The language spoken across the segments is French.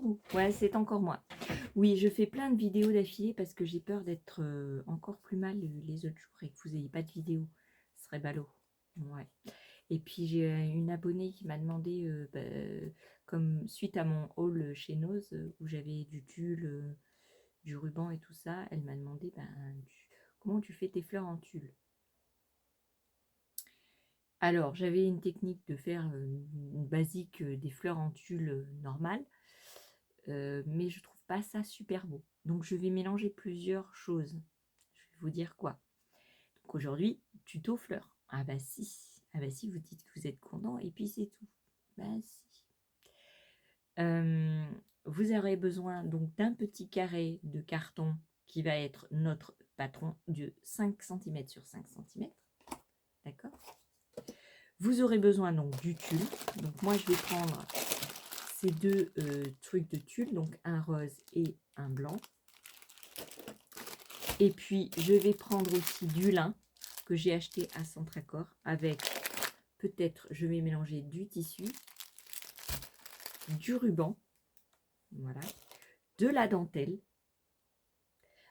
vous. Ouais, c'est encore moi. Oui, je fais plein de vidéos d'affilée parce que j'ai peur d'être encore plus mal les autres jours et que vous n'ayez pas de vidéo. Ce serait ballot. Ouais. Et puis j'ai une abonnée qui m'a demandé, comme suite à mon haul chez Nose, où j'avais du tulle, du ruban et tout ça, elle m'a demandé comment tu fais tes fleurs en tulle. Alors, j'avais une technique de faire une basique des fleurs en tulle normale, mais je trouve pas ça super beau. Donc, je vais mélanger plusieurs choses. Je vais vous dire quoi. Donc, aujourd'hui, tuto fleurs. Ah bah si, vous dites que vous êtes content, et puis c'est tout. Bah si. Vous aurez besoin donc d'un petit carré de carton qui va être notre patron de 5 cm sur 5 cm. D'accord ? Vous aurez besoin donc du tulle. Donc moi je vais prendre ces deux trucs de tulle, donc un rose et un blanc. Et puis je vais prendre aussi du lin que j'ai acheté à Centracor avec peut-être, je vais mélanger du tissu, du ruban, voilà, de la dentelle.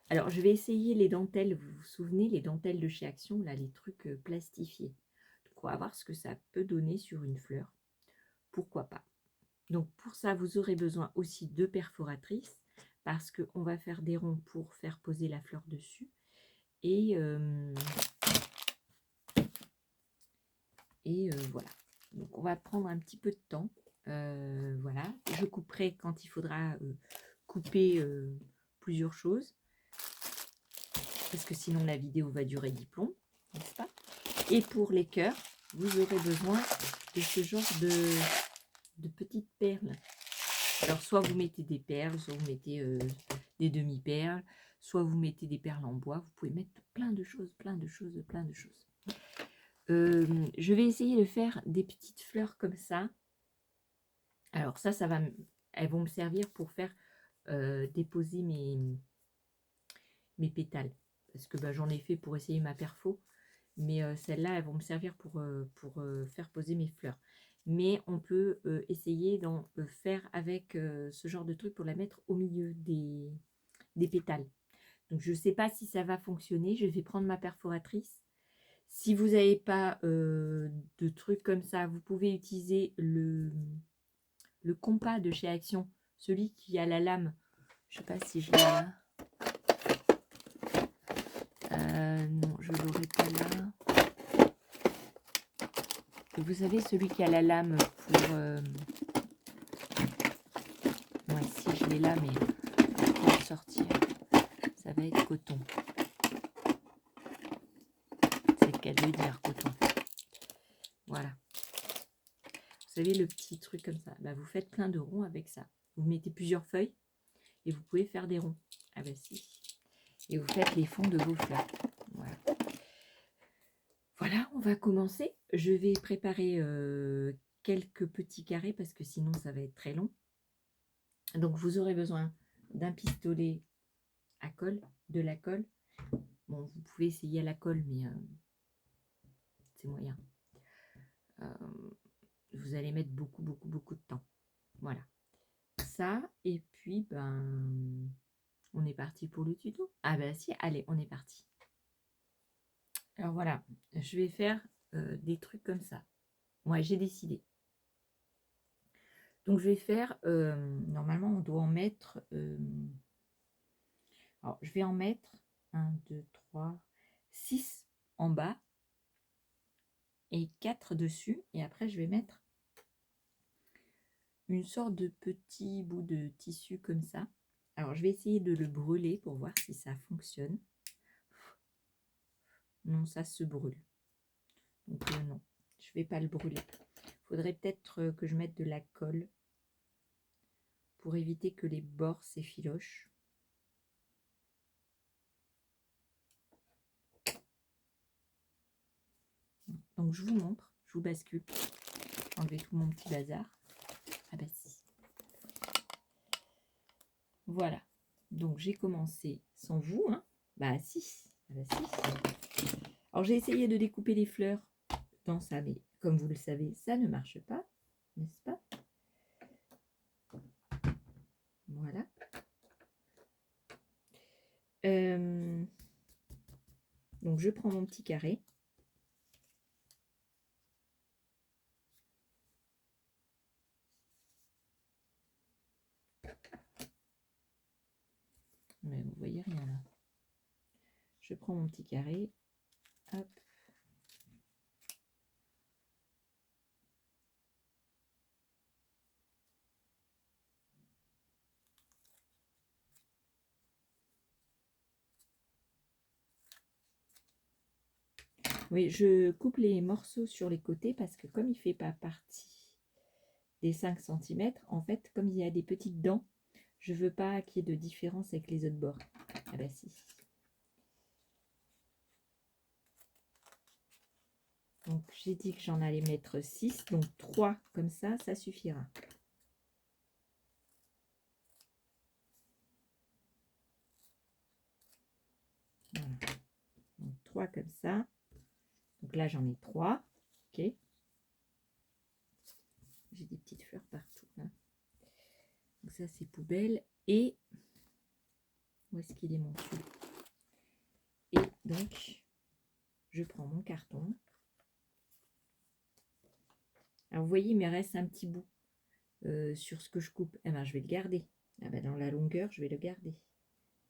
Alors je vais essayer les dentelles, vous vous souvenez, les dentelles de chez Action, là les trucs plastifiés. Donc on va voir ce que ça peut donner sur une fleur. Pourquoi pas. Donc pour ça, vous aurez besoin aussi de perforatrices parce qu'on va faire des ronds pour faire poser la fleur dessus. Et voilà. Donc on va prendre un petit peu de temps. Voilà. Je couperai quand il faudra couper plusieurs choses. Parce que sinon la vidéo va durer 10 plombs, n'est-ce pas? Et pour les cœurs, vous aurez besoin de ce genre de petites perles. Alors, soit vous mettez des perles, soit vous mettez des demi-perles, soit vous mettez des perles en bois. Vous pouvez mettre plein de choses, plein de choses, plein de choses. Je vais essayer de faire des petites fleurs comme ça. Alors ça va, elles vont me servir pour faire déposer mes pétales. Parce que j'en ai fait pour essayer ma perfo. Mais celles-là, elles vont me servir pour faire poser mes fleurs. Mais on peut essayer d'en faire avec ce genre de truc pour la mettre au milieu des pétales. Donc je ne sais pas si ça va fonctionner. Je vais prendre ma perforatrice. Si vous n'avez pas de trucs comme ça, vous pouvez utiliser le compas de chez Action, celui qui a la lame. Je ne sais pas si je l'ai là. Non, je ne l'aurai pas là. Vous savez, celui qui a la lame pour... Ouais, si je l'ai là, mais pour le sortir, ça va être coton. C'est le cas de le dire, coton. Voilà. Vous savez, le petit truc comme ça. Vous faites plein de ronds avec ça. Vous mettez plusieurs feuilles et vous pouvez faire des ronds. Ah bah si. Et vous faites les fonds de vos fleurs. Voilà. Voilà, on va commencer. Je vais préparer quelques petits carrés parce que sinon ça va être très long. Donc vous aurez besoin d'un pistolet à colle, de la colle. Bon, vous pouvez essayer à la colle, mais c'est moyen. Vous allez mettre beaucoup de temps. Voilà. Ça, et puis, on est parti pour le tuto. Ah bah si, allez, on est parti. Alors voilà, je vais faire des trucs comme ça. Ouais, j'ai décidé. Donc je vais faire, normalement on doit en mettre, alors je vais en mettre 1, 2, 3, 6 en bas et 4 dessus. Et après je vais mettre une sorte de petit bout de tissu comme ça. Alors je vais essayer de le brûler pour voir si ça fonctionne. Non, ça se brûle. Donc non, je vais pas le brûler. Il faudrait peut-être que je mette de la colle pour éviter que les bords s'effilochent. Donc je vous montre, je vous bascule. Enlever tout mon petit bazar. Ah bah si. Voilà. Donc j'ai commencé sans vous, hein. Bah si. Ah bah si. Alors j'ai essayé de découper les fleurs dans ça, mais comme vous le savez, ça ne marche pas, n'est-ce pas? Donc je prends mon petit carré. Mais vous voyez rien là. Je prends mon petit carré. Hop. Oui, je coupe les morceaux sur les côtés parce que comme il ne fait pas partie des 5 cm, en fait, comme il y a des petites dents, je ne veux pas qu'il y ait de différence avec les autres bords. Ah bah si. Donc j'ai dit que j'en allais mettre 6, donc 3 comme ça suffira. Voilà. Donc 3 comme ça. Donc là j'en ai 3. Ok. J'ai des petites fleurs partout là. Donc ça c'est poubelle. Et où est-ce qu'il est mon tube? Et donc je prends mon carton. Alors vous voyez, il me reste un petit bout sur ce que je coupe. Eh ben je vais le garder. Ah ben, dans la longueur, je vais le garder.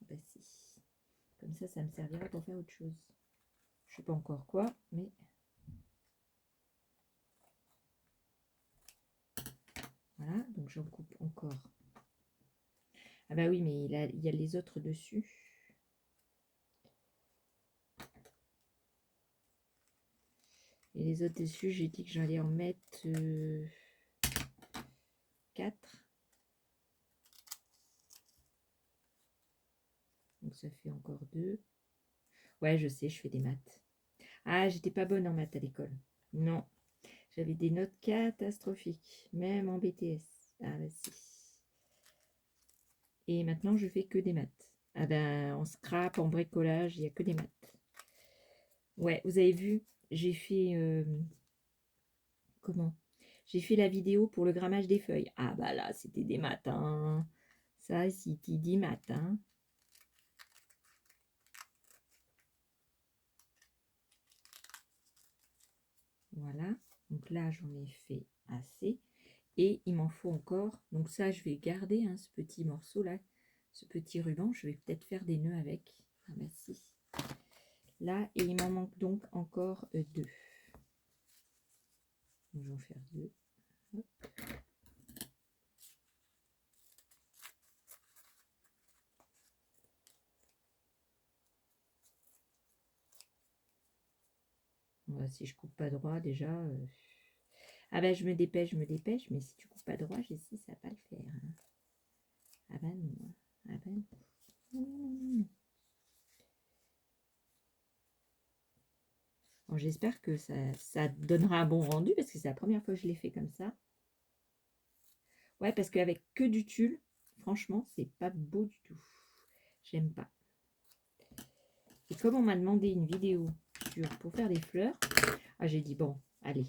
Ah ben, si. Comme ça me servira pour faire autre chose. Je sais pas encore quoi, mais voilà. Donc j'en coupe encore. Ah bah oui, mais il y a les autres dessus. Et les autres dessus, j'ai dit que j'allais en mettre 4. Donc ça fait encore 2. Ouais, je sais, je fais des maths. Ah, j'étais pas bonne en maths à l'école. Non, j'avais des notes catastrophiques, même en BTS. Ah bah si. Et maintenant, je fais que des maths. Ah ben, en scrap, en bricolage, il n'y a que des maths. Ouais, vous avez vu, j'ai fait... comment? J'ai fait la vidéo pour le grammage des feuilles. Ah bah là, c'était des maths, hein. Ça, c'était des maths, hein. Voilà. Donc là, j'en ai fait assez. Et il m'en faut encore. Donc ça, je vais garder hein, ce petit morceau-là. Ce petit ruban. Je vais peut-être faire des nœuds avec. Ah bah si. Là, et il m'en manque donc encore 2. Donc, je vais en faire 2. Hop. Voilà, si je coupe pas droit déjà. Ah ben je me dépêche, mais si tu coupes pas droit, Jessie, ça va pas le faire. Hein. Ah ben non. Ah ben non. Bon, j'espère que ça donnera un bon rendu parce que c'est la première fois que je l'ai fait comme ça. Ouais, parce qu'avec que du tulle, franchement, c'est pas beau du tout. J'aime pas. Et comme on m'a demandé une vidéo pour faire des fleurs, ah, j'ai dit bon, allez,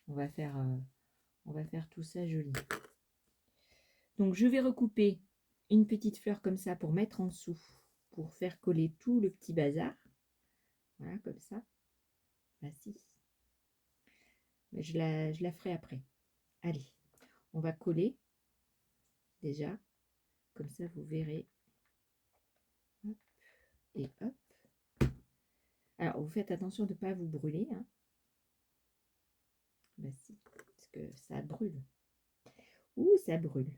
on va faire tout ça joli. Donc je vais recouper une petite fleur comme ça pour mettre en dessous, pour faire coller tout le petit bazar. Voilà, comme ça. Bah si. Mais je la ferai après. Allez, on va coller déjà. Comme ça, vous verrez. Hop, et hop. Alors, vous faites attention de ne pas vous brûler. Hein. Bah si, parce que ça brûle. Ouh, ça brûle.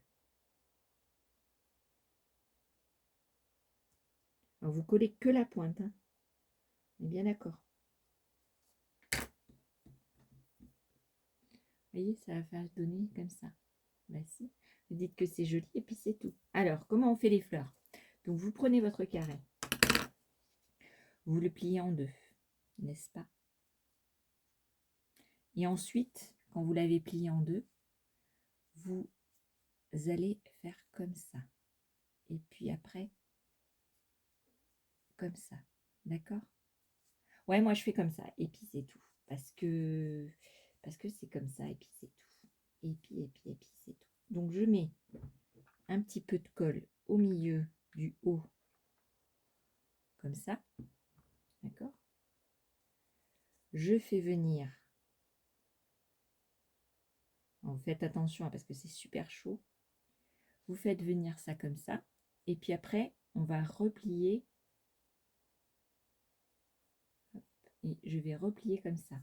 Alors, vous collez que la pointe. Hein. On est bien d'accord. Vous voyez, ça va faire donner comme ça. Bah si. Vous dites que c'est joli et puis c'est tout. Alors, comment on fait les fleurs? Donc, vous prenez votre carré. Vous le pliez en 2, n'est-ce pas? Et ensuite, quand vous l'avez plié en 2, vous allez faire comme ça. Et puis après, comme ça. D'accord? Ouais, moi je fais comme ça. Et puis c'est tout. Parce que c'est comme ça. Et puis c'est tout. Et puis c'est tout. Donc je mets un petit peu de colle au milieu du haut. Comme ça. D'accord? Je fais venir. Alors, faites attention parce que c'est super chaud. Vous faites venir ça comme ça. Et puis après, on va replier. Et je vais replier comme ça.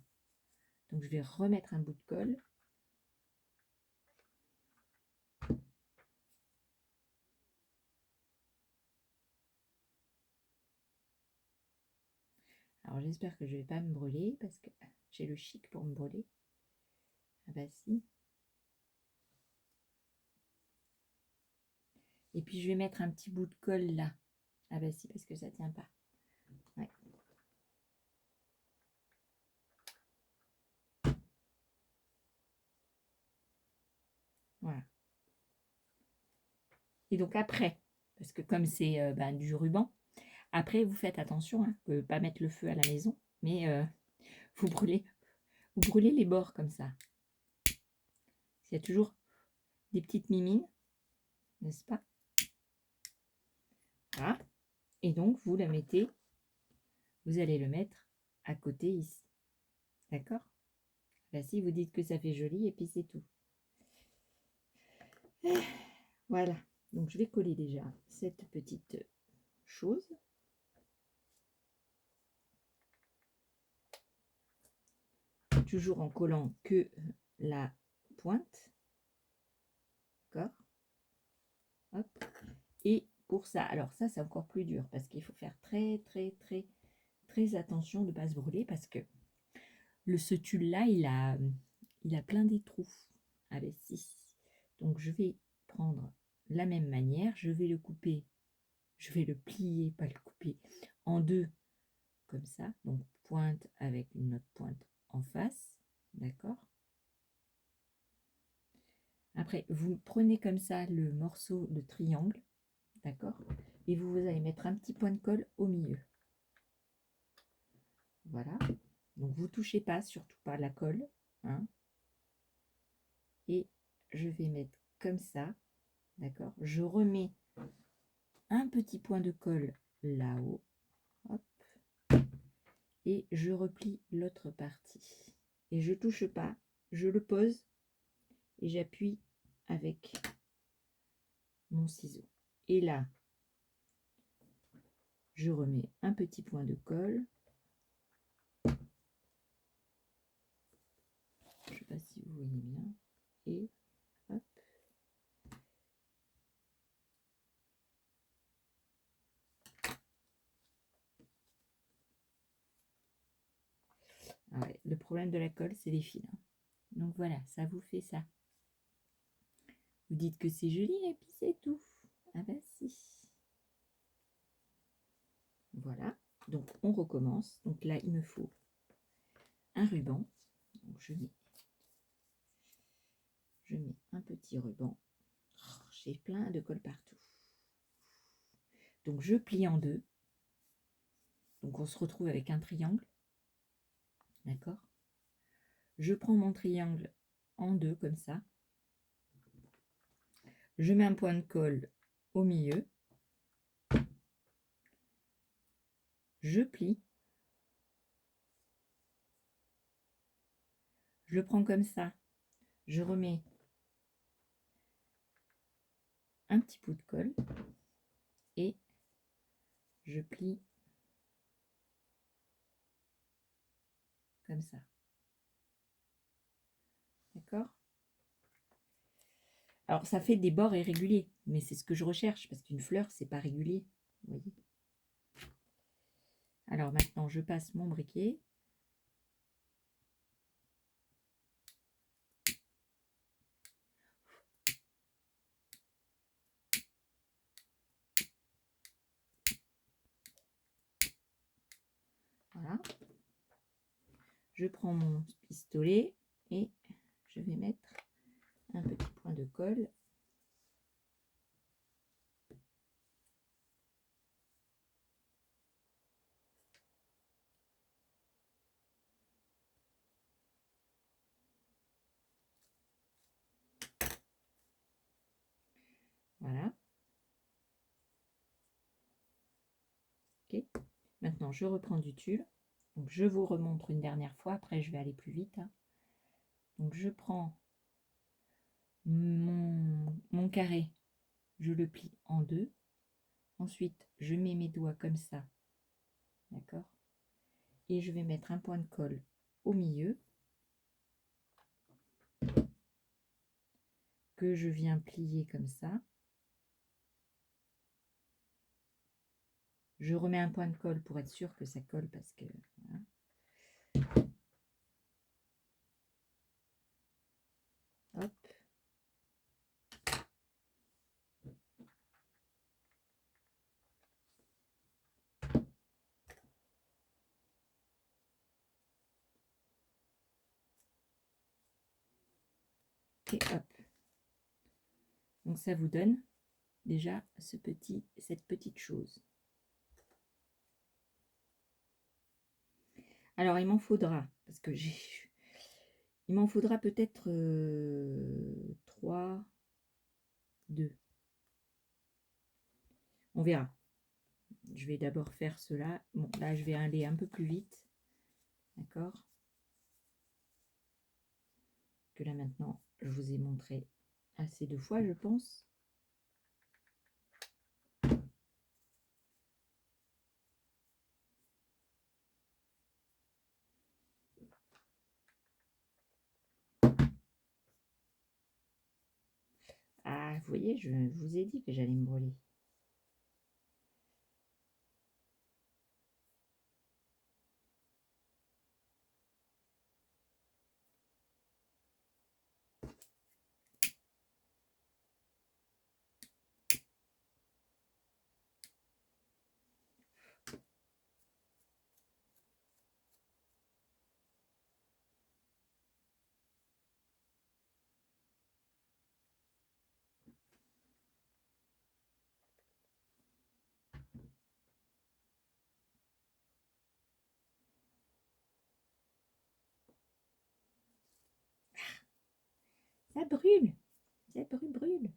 Donc, je vais remettre un bout de colle. Alors, j'espère que je ne vais pas me brûler parce que j'ai le chic pour me brûler. Ah bah si. Et puis, je vais mettre un petit bout de colle là. Ah bah si, parce que ça tient pas. Ouais. Voilà. Et donc après, parce que comme c'est du ruban, après vous faites attention de ne pas mettre le feu à la maison, mais vous brûlez les bords comme ça. Il y a toujours des petites mimines, n'est-ce pas? Voilà. Et donc vous la mettez, vous allez le mettre à côté ici. D'accord? Là, si vous dites que ça fait joli, et puis c'est tout. Voilà. Donc je vais coller déjà cette petite chose. Toujours en collant que la pointe. D'accord? Hop. Et pour ça, alors ça c'est encore plus dur parce qu'il faut faire très attention de ne pas se brûler parce que ce tulle là il a plein d'étrous avec 6. Donc je vais prendre la même manière, je vais le couper, je vais le plier, pas le couper, en deux comme ça, donc pointe avec une autre pointe en face, d'accord? Après vous prenez comme ça le morceau de triangle, d'accord? Et vous allez mettre un petit point de colle au milieu. Voilà. Donc vous touchez pas, surtout pas la colle. Hein. Et je vais mettre comme ça. D'accord. Je remets un petit point de colle là-haut. Hop. Et je replie l'autre partie. Et je touche pas. Je le pose et j'appuie avec mon ciseau. Et là, je remets un petit point de colle. Je ne sais pas si vous voyez bien. Et hop. Ah ouais, le problème de la colle, c'est les fils. Hein. Donc voilà, ça vous fait ça. Vous dites que c'est joli et puis c'est tout. Ah ben si. Voilà. Donc on recommence. Donc là, il me faut un ruban. Donc je mets un petit ruban. Oh, j'ai plein de colle partout. Donc je plie en deux. Donc on se retrouve avec un triangle. D'accord? Je prends mon triangle en deux comme ça. Je mets un point de colle au milieu. Je plie. Je le prends comme ça. Je remets un petit bout de colle et je plie comme ça. D'accord? Alors, ça fait des bords irréguliers, mais c'est ce que je recherche, parce qu'une fleur, c'est pas régulier. Vous voyez? Alors, maintenant, je passe mon briquet. Voilà. Je prends mon pistolet et je vais mettre un petit point de colle. Voilà. Ok. Maintenant, je reprends du tulle. Donc je vous remontre une dernière fois, après je vais aller plus vite. Hein. Donc je prends mon carré, je le plie en deux. Ensuite, je mets mes doigts comme ça, d'accord? Et je vais mettre un point de colle au milieu que je viens plier comme ça. Je remets un point de colle pour être sûr que ça colle parce que voilà. Hop. Et hop. Donc ça vous donne déjà cette petite chose. Alors il m'en faudra, parce que il m'en faudra peut-être 3, 2. On verra. Je vais d'abord faire cela. Bon, là je vais aller un peu plus vite. D'accord? Que là maintenant, je vous ai montré assez de fois, je pense. Ah, vous voyez, je vous ai dit que j'allais me brûler. Ça brûle, ça brûle.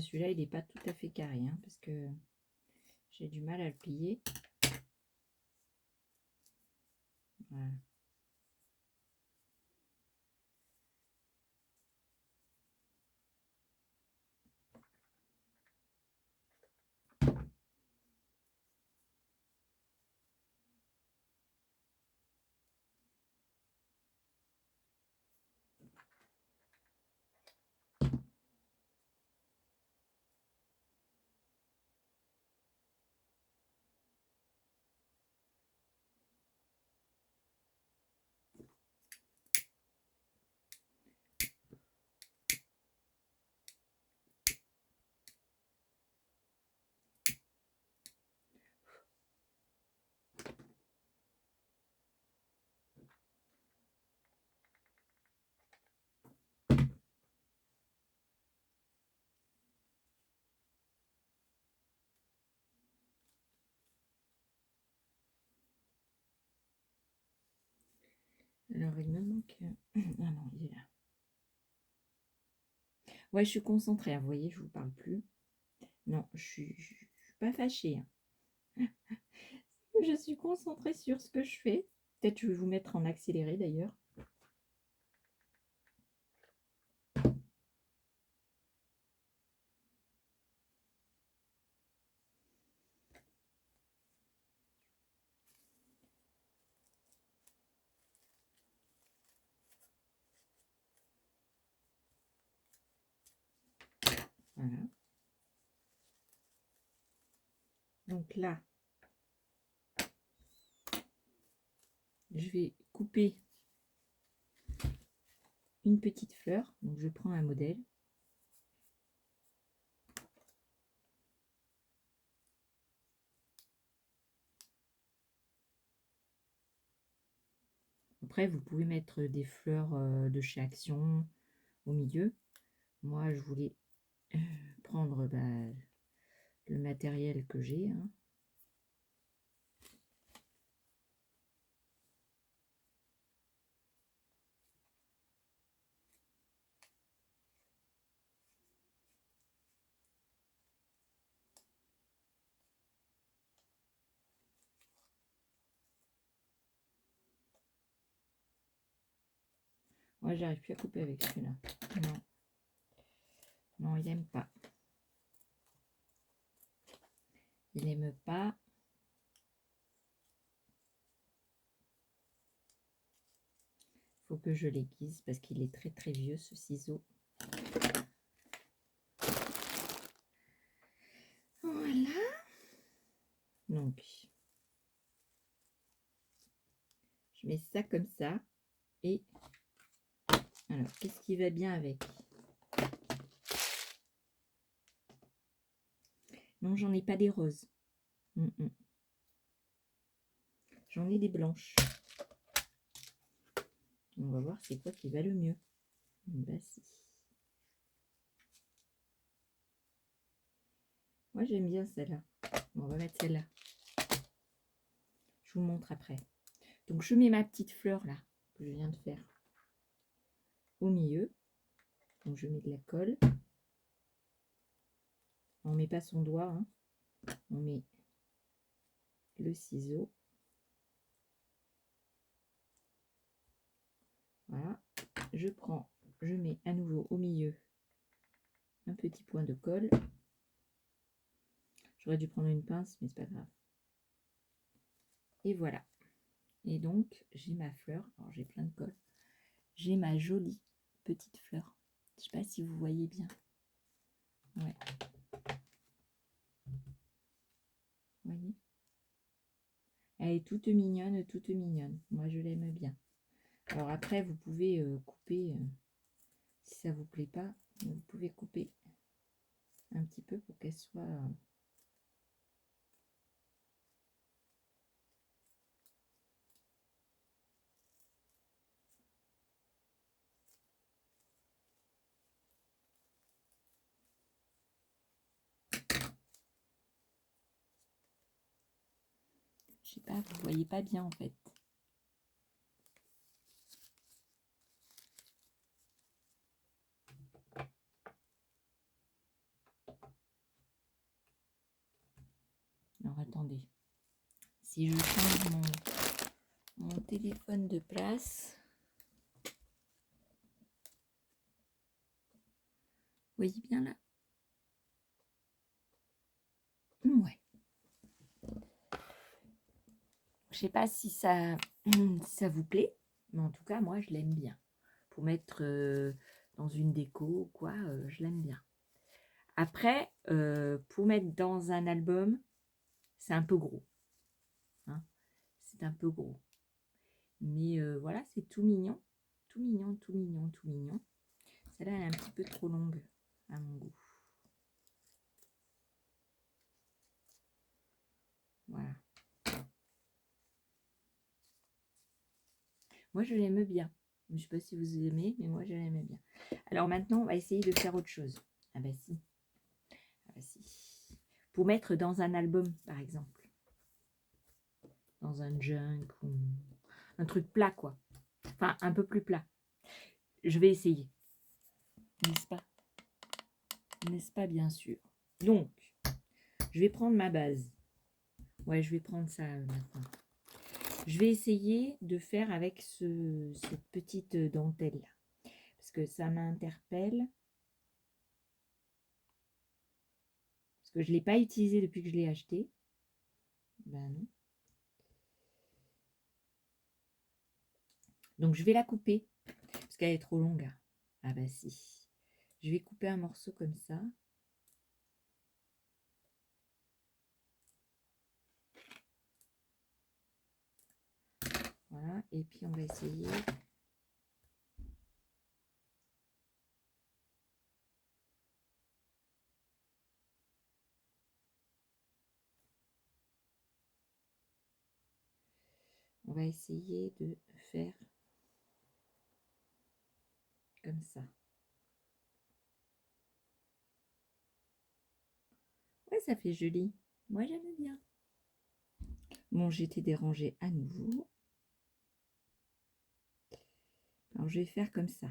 Celui-là, il n'est pas tout à fait carré, hein, parce que j'ai du mal à le plier. Voilà. Alors, il me manque... Ah non, il est là. Ouais, je suis concentrée, hein, vous voyez, je vous parle plus. Non, je suis pas fâchée. Hein. Je suis concentrée sur ce que je fais. Peut-être je vais vous mettre en accéléré d'ailleurs. Voilà. Donc là, je vais couper une petite fleur. Donc je prends un modèle. Après, vous pouvez mettre des fleurs de chez Action au milieu. Moi, je voulais prendre le matériel que j'ai. Hein. Moi, j'arrive plus à couper avec celui-là. Non. Non, il n'aime pas. Il n'aime pas. Faut que je l'aiguise parce qu'il est très très vieux ce ciseau. Voilà. Donc, je mets ça comme ça. Et alors, qu'est-ce qui va bien avec? Non, j'en ai pas des roses. J'en ai des blanches. On va voir c'est quoi qui va le mieux. Bah si. Moi j'aime bien celle-là. On va mettre celle-là. Je vous montre après. Donc je mets ma petite fleur là que je viens de faire au milieu. Donc je mets de la colle. On met pas son doigt. Hein. On met le ciseau. Voilà. Je mets à nouveau au milieu un petit point de colle. J'aurais dû prendre une pince, mais c'est pas grave. Et voilà. Et donc, j'ai ma fleur. Alors, j'ai plein de colle. J'ai ma jolie petite fleur. Je sais pas si vous voyez bien. Ouais. Vous voyez? Elle est toute mignonne, toute mignonne. Moi, je l'aime bien. Alors après, vous pouvez couper, si ça vous plaît pas, vous pouvez couper un petit peu pour qu'elle soit... je sais pas, vous voyez pas bien en fait. Alors attendez. Si je change mon téléphone de place... Vous voyez bien là? Ouais. Je sais pas si ça, ça vous plaît, mais en tout cas, moi, je l'aime bien. Pour mettre dans une déco ou quoi, je l'aime bien. Après, pour mettre dans un album, c'est un peu gros. Hein, c'est un peu gros. Mais voilà, c'est tout mignon. Tout mignon, tout mignon, tout mignon. Celle-là, elle est un petit peu trop longue à mon goût. Voilà. Moi, je l'aime bien. Je ne sais pas si vous aimez, mais moi, je l'aime bien. Alors maintenant, on va essayer de faire autre chose. Ah bah si. Ah bah si. Pour mettre dans un album, par exemple. Dans un junk ou un truc plat, quoi. Enfin, un peu plus plat. Je vais essayer. N'est-ce pas? N'est-ce pas, bien sûr. Donc, je vais prendre ma base. Ouais, je vais prendre ça maintenant. Je vais essayer de faire avec cette petite dentelle là. Parce que ça m'interpelle. Parce que je ne l'ai pas utilisé depuis que je l'ai acheté. Ben non. Donc je vais la couper. Parce qu'elle est trop longue. Ah bah si. Je vais couper un morceau comme ça. Voilà. Et puis on va essayer va essayer de faire comme ça. Ouais, ça fait joli. Moi, j'aime bien. Bon, j'ai été dérangée à nouveau. Alors, je vais faire comme ça.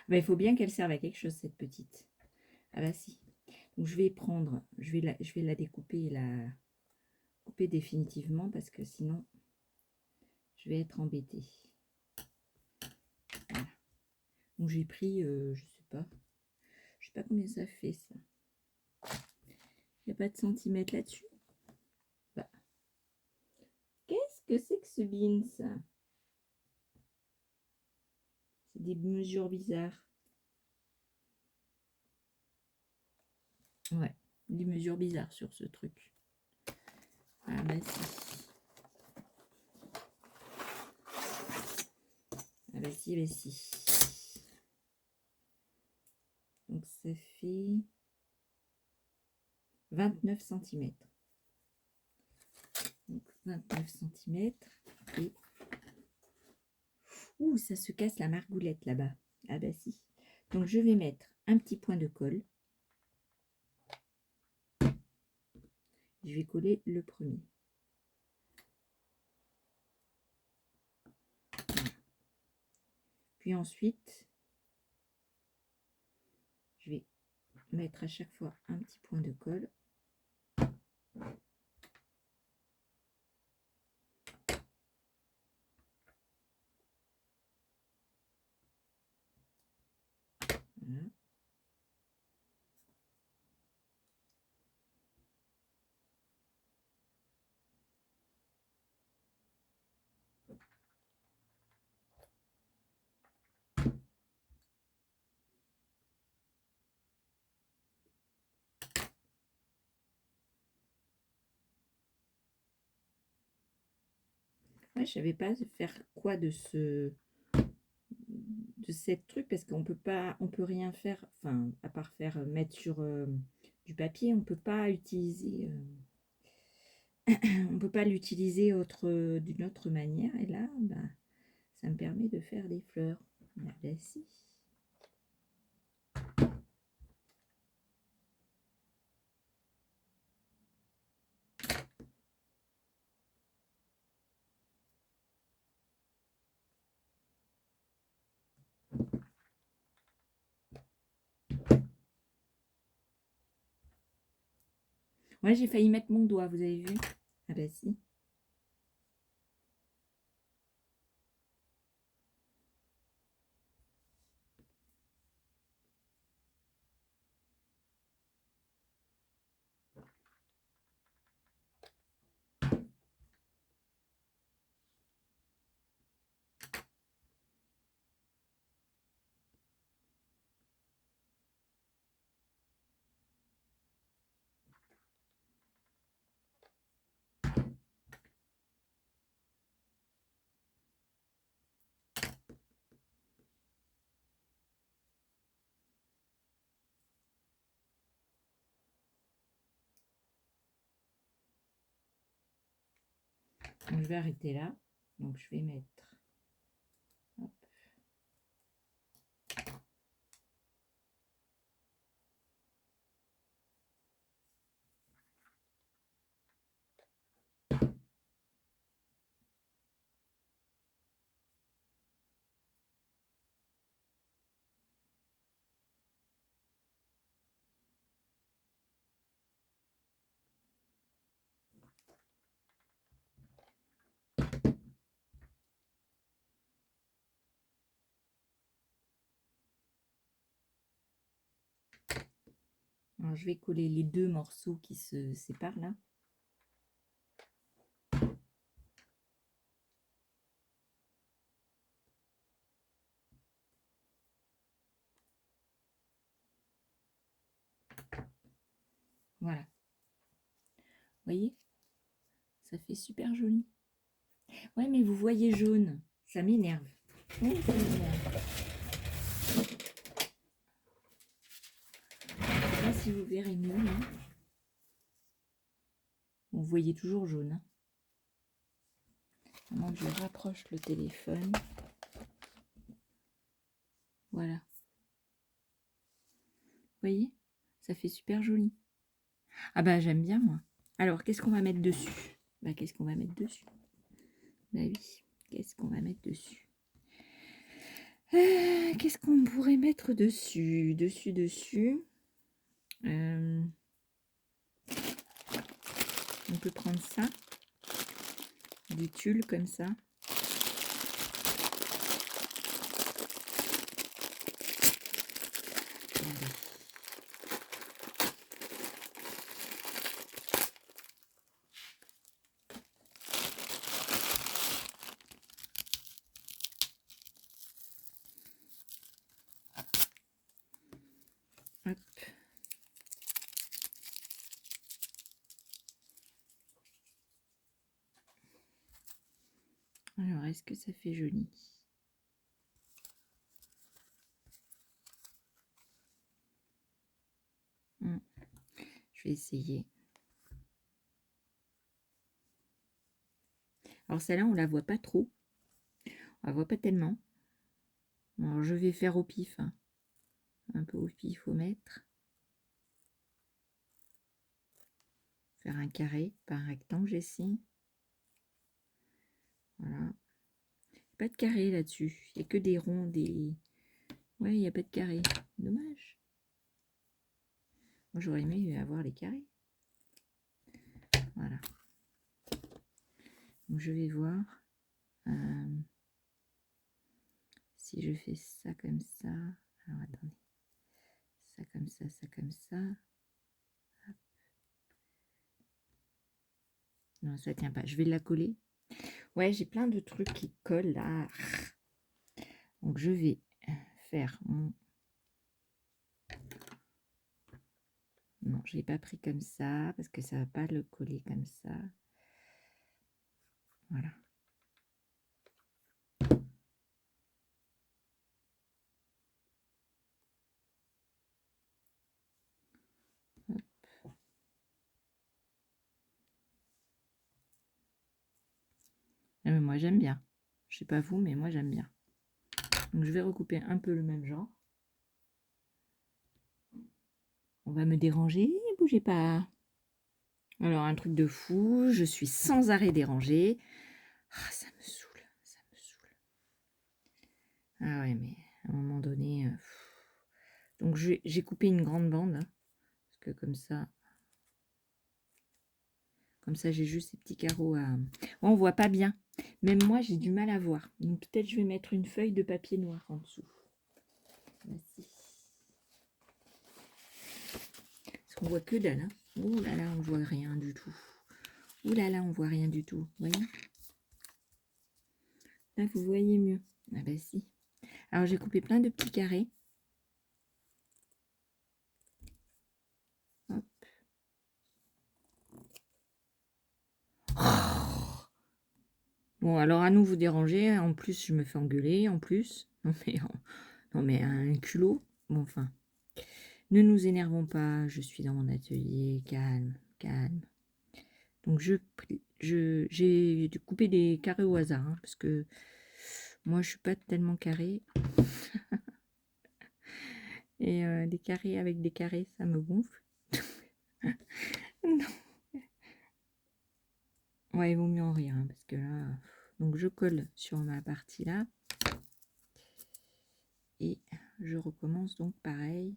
Ben, il faut bien qu'elle serve à quelque chose, cette petite. Ah bah si. Donc, je vais prendre, je vais la découper et la couper définitivement parce que sinon, je vais être embêtée. Voilà. Donc, j'ai pris, je sais pas combien ça fait, ça. Il n'y a pas de centimètres là-dessus. Bah. Qu'est-ce que c'est que ce bean, ça? C'est des mesures bizarres. Ouais, des mesures bizarres sur ce truc. Ah bah si. Ah bah si, bah si. Donc ça fait 29 cm. Donc 29 cm. Et... ouh, ça se casse la margoulette là-bas. Ah bah si. Donc je vais mettre un petit point de colle. Je vais coller le premier. Voilà. Puis ensuite, je vais mettre à chaque fois un petit point de colle. Voilà. Ouais, je savais pas faire quoi de cette truc parce qu'on peut pas, on peut rien faire, enfin à part faire mettre sur du papier, on peut pas utiliser, on peut pas l'utiliser d'une autre manière. Et là, bah, ça me permet de faire des fleurs. Ah, bah, si. Ouais, j'ai failli mettre mon doigt, vous avez vu? Ah bah si. Donc, je vais arrêter là. Donc je vais mettre. Hop. Alors, je vais coller les deux morceaux qui se séparent là. Voilà. Vous voyez? Ça fait super joli. Ouais, mais vous voyez jaune. Ça m'énerve. Oui, ça m'énerve. Je sais pas si vous verrez mieux, là. Vous voyez toujours jaune. Hein. Maintenant, je rapproche le téléphone. Voilà. Vous voyez? Ça fait super joli. Ah bah j'aime bien moi. Alors, qu'est-ce qu'on va mettre dessus? Bah qu'est-ce qu'on va mettre dessus? Bah oui, qu'est-ce qu'on va mettre dessus? Qu'est-ce qu'on pourrait mettre dessus? On peut prendre ça, du tulle comme ça. Hop. Alors, est-ce que ça fait joli? Je vais essayer. Alors celle-là, on la voit pas trop. On la voit pas tellement. Alors je vais faire au pif. Hein. Un peu au pif au mètre. Faire un carré, pas un rectangle, j'essaie. Voilà. Pas de carré là-dessus. Il n'y a que des ronds, des... Ouais, il n'y a pas de carré. Dommage. Moi, j'aurais aimé avoir les carrés. Voilà. Donc, je vais voir si je fais ça comme ça. Alors, attendez. Ça comme ça, ça comme ça. Hop. Non, ça tient pas. Je vais la coller. Ouais, j'ai plein de trucs qui collent là. Donc, je vais faire mon... Non, je l'ai pas pris comme ça parce que ça va pas le coller comme ça. Voilà. Hop. Ah, mais moi j'aime bien. Je sais pas vous, mais moi j'aime bien. Donc je vais recouper un peu le même genre. On va me déranger, bougez pas. Alors un truc de fou, je suis sans arrêt dérangée. Ah, ça me saoule, ça me saoule. Ah ouais, mais à un moment donné... Donc j'ai coupé une grande bande, hein, parce que comme ça j'ai juste ces petits carreaux à... Bon, on voit pas bien. Même moi j'ai du mal à voir. Donc peut-être je vais mettre une feuille de papier noir en dessous. Merci. Parce qu'on voit que dalle. Hein. Ouh là là, on voit rien du tout. Ouh là là, on voit rien du tout. Vous voyez? Là, vous voyez mieux. Ah bah si. Alors, j'ai coupé plein de petits carrés. Hop. Oh. Bon, alors à nous vous dérangez. En plus, je me fais engueuler. En plus. Non mais un culot. Bon, enfin. Ne nous énervons pas. Je suis dans mon atelier. Calme, calme. Donc, j'ai coupé des carrés au hasard. Hein, parce que moi, je suis pas tellement carré. Et des carrés avec des carrés, ça me gonfle. Non. Ouais, il vaut mieux en rire, hein, parce que là... Donc, je colle sur ma partie là. Et je recommence donc pareil.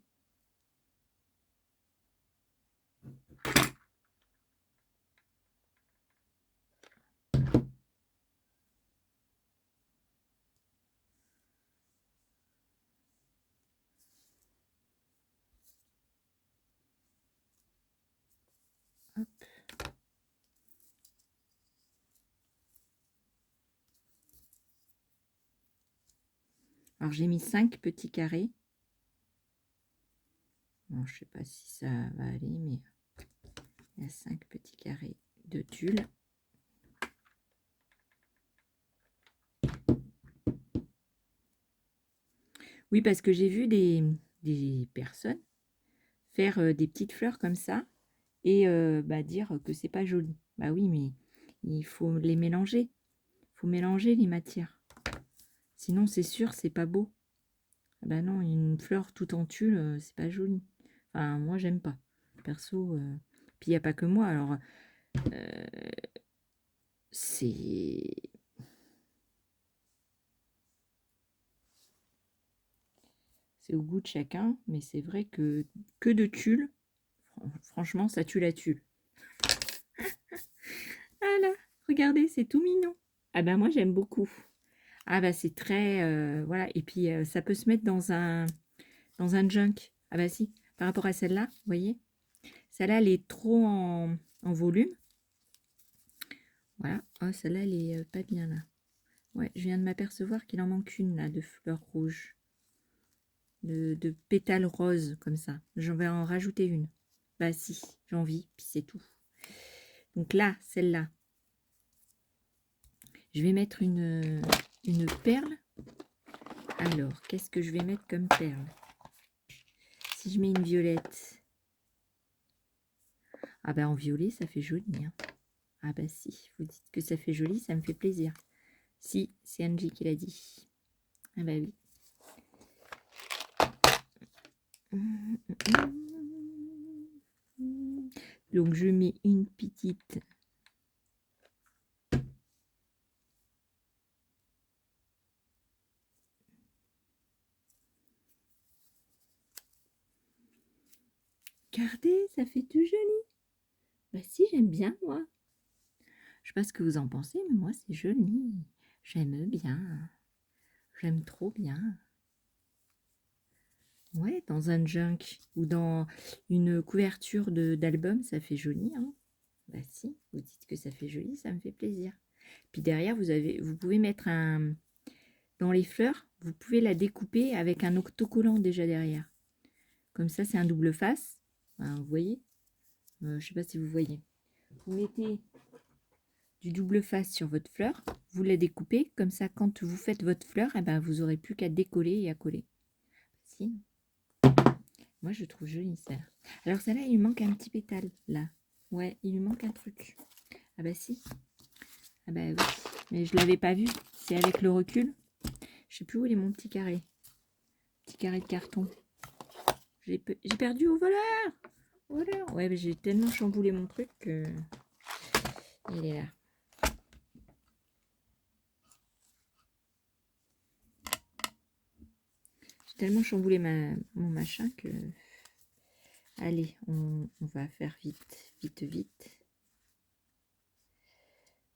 Hop. Alors, j'ai mis 5 petits carrés. Bon, je sais pas si ça va aller, mais il y a 5 petits carrés de tulle. Oui, parce que j'ai vu des personnes faire des petites fleurs comme ça et bah, dire que c'est pas joli. Bah oui, mais il faut les mélanger. Il faut mélanger les matières. Sinon, c'est sûr, c'est pas beau. Ah bah non, une fleur tout en tulle, c'est pas joli. Enfin, moi, j'aime pas. Perso, puis il n'y a pas que moi. Alors, c'est... C'est au goût de chacun, mais c'est vrai que de tulle, franchement, ça tue la tulle. Ah là, regardez, c'est tout mignon. Ah bah moi, j'aime beaucoup. Ah bah c'est très... voilà, et puis ça peut se mettre dans un junk. Ah bah si, par rapport à celle-là, vous voyez, celle-là, elle est trop en volume. Voilà, oh, celle-là, elle est pas bien là. Ouais, je viens de m'apercevoir qu'il en manque une là, de fleurs rouges. De pétales roses, comme ça. J'en vais en rajouter une. Bah si, j'ai envie, puis c'est tout. Donc là, celle-là, je vais mettre une perle. Alors, qu'est-ce que je vais mettre comme perle? Si je mets une violette. Ah bah en violet, ça fait joli. Hein. Ah bah si, vous dites que ça fait joli, ça me fait plaisir. Si, c'est Angie qui l'a dit. Ah bah oui. Donc je mets une petite... Regardez, ça fait tout joli. Bah si, j'aime bien moi. Je sais pas ce que vous en pensez, mais moi c'est joli. J'aime bien. J'aime trop bien. Ouais, dans un junk ou dans une couverture d'album, ça fait joli. Hein. Bah si, vous dites que ça fait joli, ça me fait plaisir. Puis derrière, vous pouvez mettre un... Dans les fleurs, vous pouvez la découper avec un autocollant déjà derrière. Comme ça, c'est un double face. Enfin, vous voyez je sais pas si vous voyez. Vous mettez du double face sur votre fleur, vous la découpez, comme ça quand vous faites votre fleur, eh ben, vous n'aurez plus qu'à décoller et à coller. Si. Moi je trouve jolie celle-là. Alors celle-là, il lui manque un petit pétale, là. Ouais, il lui manque un truc. Ah bah si. Ah bah oui. Mais je l'avais pas vu. C'est avec le recul. Je sais plus où il est mon petit carré. Petit carré de carton. J'ai perdu au voleur. Voleur. Ouais, mais j'ai tellement chamboulé mon truc que... Il est là. J'ai tellement chamboulé mon machin que... Allez, on va faire vite, vite, vite.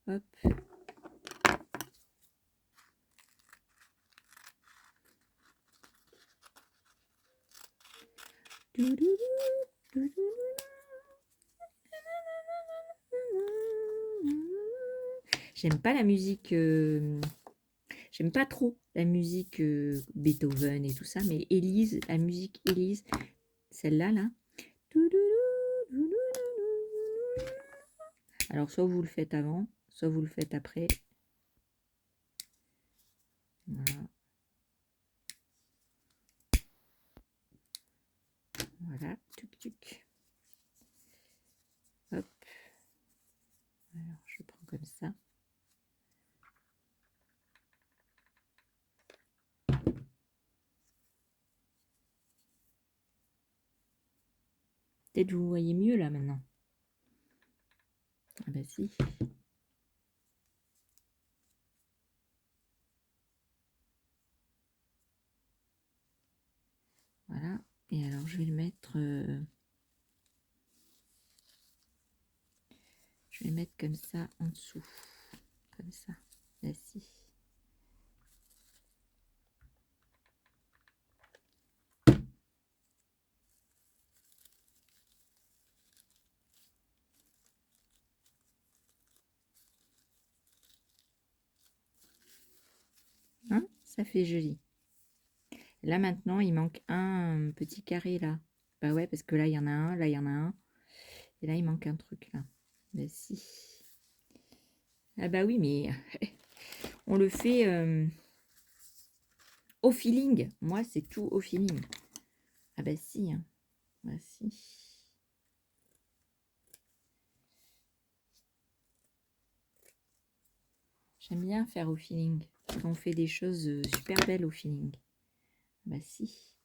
Hop. J'aime pas la musique... J'aime pas trop la musique Beethoven et tout ça, mais Élise, la musique Élise, celle-là, là. Alors, soit vous le faites avant, soit vous le faites après. Voilà. Voilà, tuc tuc. Hop. Alors, je prends comme ça. Peut-être vous voyez mieux là maintenant. Ah bah si. Voilà. Et alors, je vais le mettre... je vais le mettre comme ça en dessous. Comme ça. Là, si. Hein, ça fait joli. Là, maintenant, il manque un petit carré là. Bah ouais, parce que là, il y en a un, là, il y en a un. Et là, il manque un truc là. Bah si. Ah bah oui, mais on le fait au feeling. Moi, c'est tout au feeling. Ah bah si. Hein. Bah si. J'aime bien faire au feeling. On fait des choses super belles au feeling. Bah si.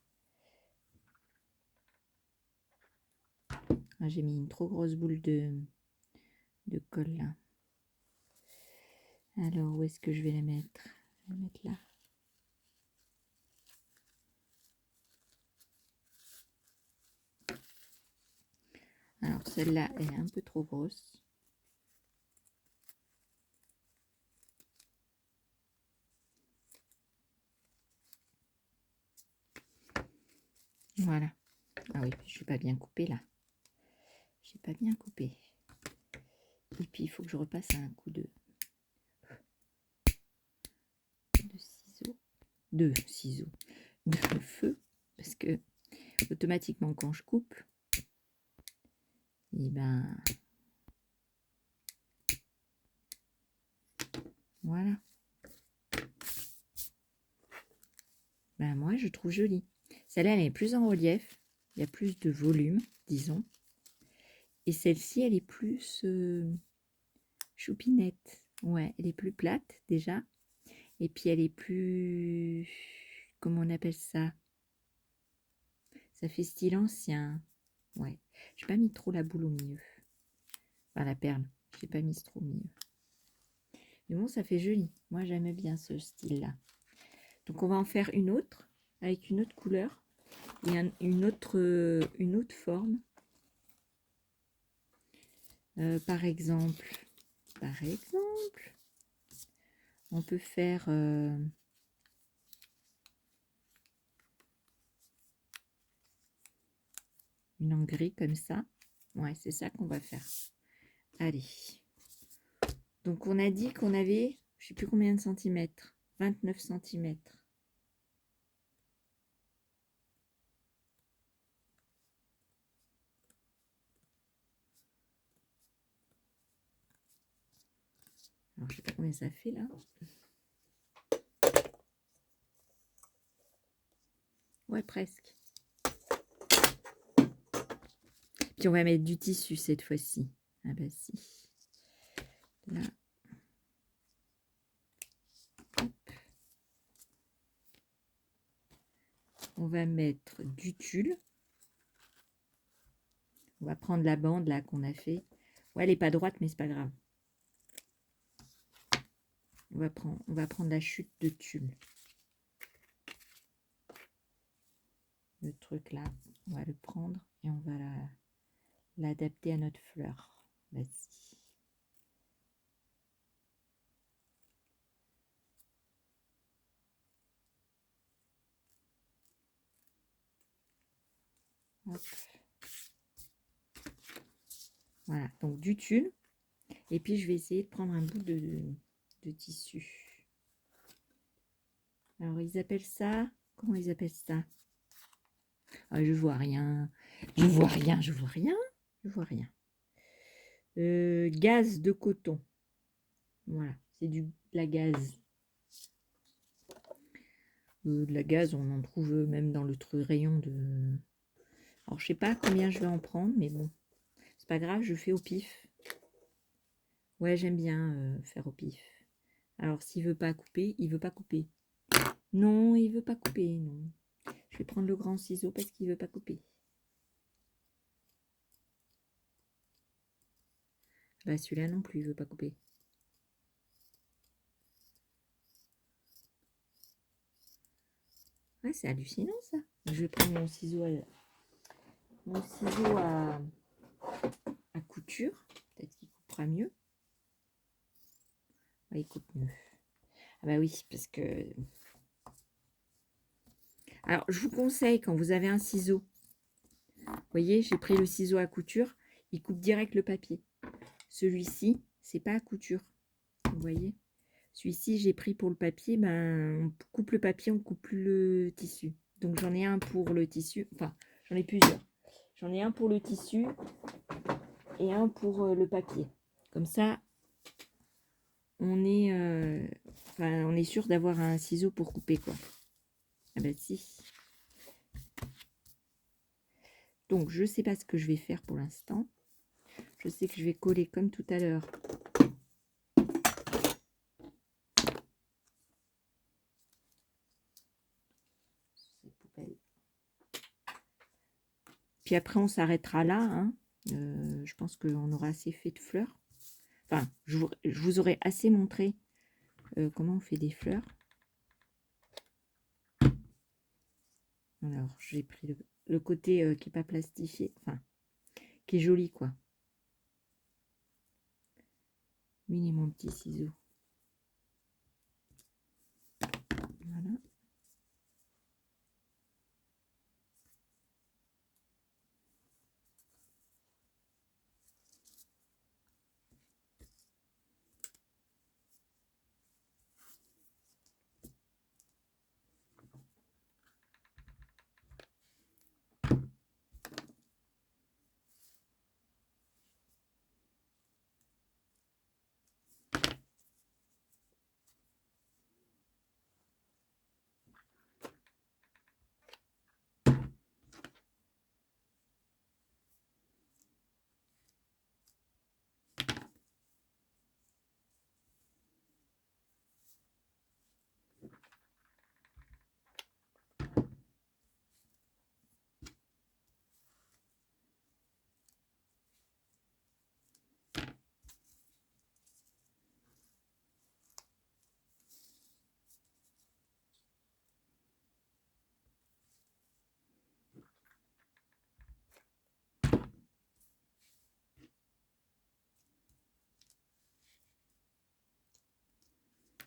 Ah, j'ai mis une trop grosse boule de colle là. Alors, où est-ce que je vais la mettre? Je vais la mettre là. Alors, celle-là, elle est un peu trop grosse. Voilà. Ah oui, je n'ai pas bien coupé là. J'ai pas bien coupé. Et puis, il faut que je repasse un coup de ciseaux. De ciseaux. De feu. Parce que, automatiquement, quand je coupe, et ben... Voilà. Ben, moi, je trouve jolie. Celle-là, elle est plus en relief. Il y a plus de volume, disons. Et celle-ci, elle est plus choupinette. Ouais, elle est plus plate, déjà. Et puis, elle est plus... Comment on appelle ça? Ça fait style ancien. Ouais. J'ai pas mis trop la boule au milieu. Enfin, la perle. J'ai pas mis trop au milieu. Mais bon, ça fait joli. Moi, j'aime bien ce style-là. Donc, on va en faire une autre avec une autre couleur et une autre forme. Par exemple, on peut faire une en gris comme ça. Ouais, c'est ça qu'on va faire. Allez. Donc, on a dit qu'on avait, je sais plus combien de centimètres, 29 centimètres. Alors, je sais pas combien ça fait là. Ouais, presque. Puis on va mettre du tissu cette fois-ci. Ah bah si. Là. Hop. On va mettre du tulle. On va prendre la bande là qu'on a fait. Ouais, elle n'est pas droite, mais c'est pas grave. On va prendre la chute de tulle. Le truc là, on va le prendre et on va l'adapter à notre fleur. Vas-y. Hop. Voilà, donc du tulle. Et puis je vais essayer de prendre un bout de tissu. Alors ils appellent ça, comment ils appellent ça? Ah, je vois rien. Je vois rien, je vois rien. Je vois rien. Gaze de coton. Voilà, c'est de la gaze. De la gaze, on en trouve même dans le rayon de... Alors, je sais pas combien je vais en prendre, mais bon. C'est pas grave, je fais au pif. Ouais, j'aime bien faire au pif. Alors, s'il veut pas couper, il veut pas couper. Non, il veut pas couper, non. Je vais prendre le grand ciseau parce qu'il veut pas couper. Bah, celui-là non plus, il veut pas couper. Ouais, c'est hallucinant, ça. Je vais prendre mon ciseau à couture. Peut-être qu'il coupera mieux. Ouais, il coupe mieux. Ah bah oui, parce que... Alors, je vous conseille, quand vous avez un ciseau, vous voyez, j'ai pris le ciseau à couture, il coupe direct le papier. Celui-ci, c'est pas à couture. Vous voyez, celui-ci, j'ai pris pour le papier, ben, on coupe le papier, on coupe plus le tissu. Donc, j'en ai un pour le tissu, enfin, j'en ai plusieurs. J'en ai un pour le tissu et un pour le papier. Comme ça, on est sûr d'avoir un ciseau pour couper, quoi. Ah ben si. Donc, je ne sais pas ce que je vais faire pour l'instant. Je sais que je vais coller comme tout à l'heure Puis après, on s'arrêtera là. Hein. Je pense qu'on aura assez fait de fleurs. Enfin, je vous aurai assez montré comment on fait des fleurs. Alors, j'ai pris le côté qui n'est pas plastifié. Enfin, qui est joli, quoi. Mini mon petit ciseau. Voilà.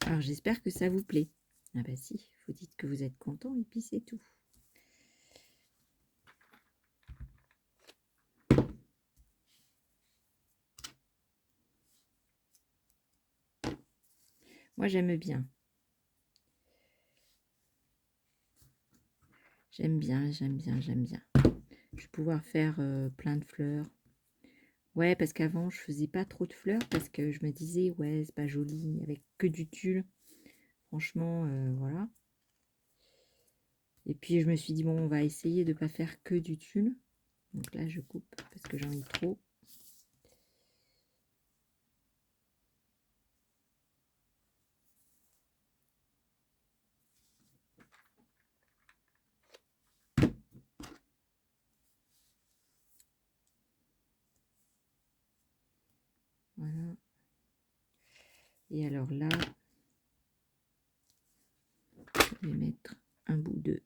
Alors, j'espère que ça vous plaît. Ah bah si, vous dites que vous êtes content et puis c'est tout. Moi, j'aime bien. J'aime bien. Je vais pouvoir faire plein de fleurs. Ouais, parce qu'avant, je faisais pas trop de fleurs parce que je me disais, ouais, c'est pas joli avec que du tulle. Franchement, voilà. Et puis, je me suis dit, bon, on va essayer de pas faire que du tulle. Donc là, je coupe parce que j'en ai trop. Voilà. Et alors là, je vais mettre un bout de...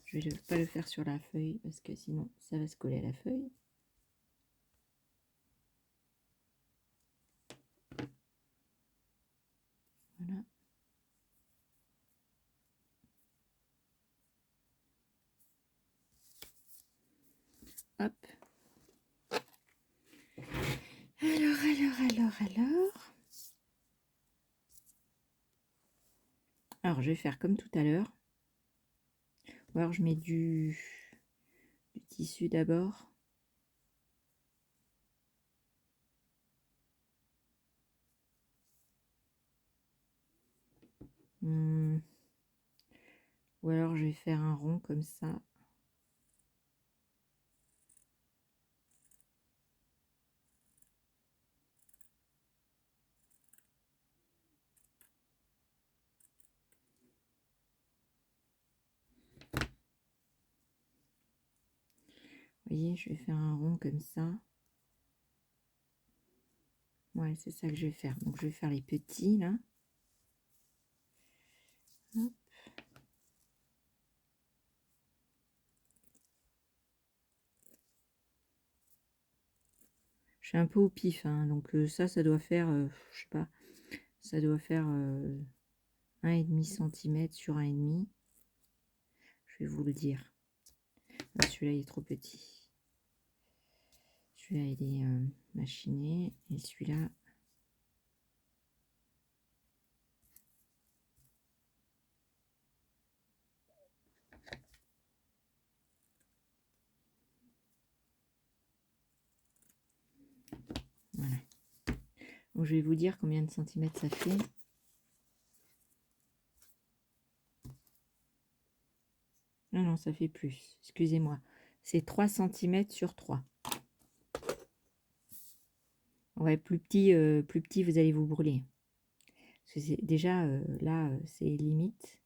Je vais pas le faire sur la feuille parce que sinon, ça va se coller à la feuille. Voilà. Hop. Alors. Alors, je vais faire comme tout à l'heure. Ou alors, je mets du tissu d'abord. Ou alors, je vais faire un rond comme ça. Vous voyez, je vais faire un rond comme ça. Ouais, c'est ça que je vais faire. Donc, je vais faire les petits, là. Hop. Je suis un peu au pif, hein, donc ça doit faire, je sais pas, ça doit faire 1,5 cm sur 1,5. Je vais vous le dire. Celui-là, il est trop petit. Celui-là, il est machiné. Et celui-là... Voilà. Donc, je vais vous dire combien de centimètres ça fait. Non, ça fait plus. Excusez-moi. C'est 3 cm sur 3. Ouais, plus petit, vous allez vous brûler. Parce que déjà, là, c'est limite.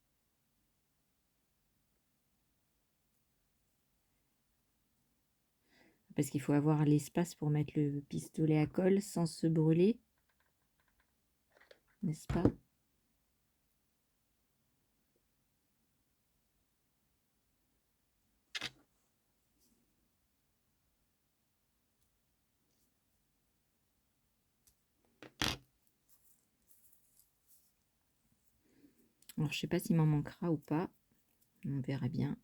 Parce qu'il faut avoir l'espace pour mettre le pistolet à colle sans se brûler. N'est-ce pas? Alors, je sais pas s'il m'en manquera ou pas. On verra bien.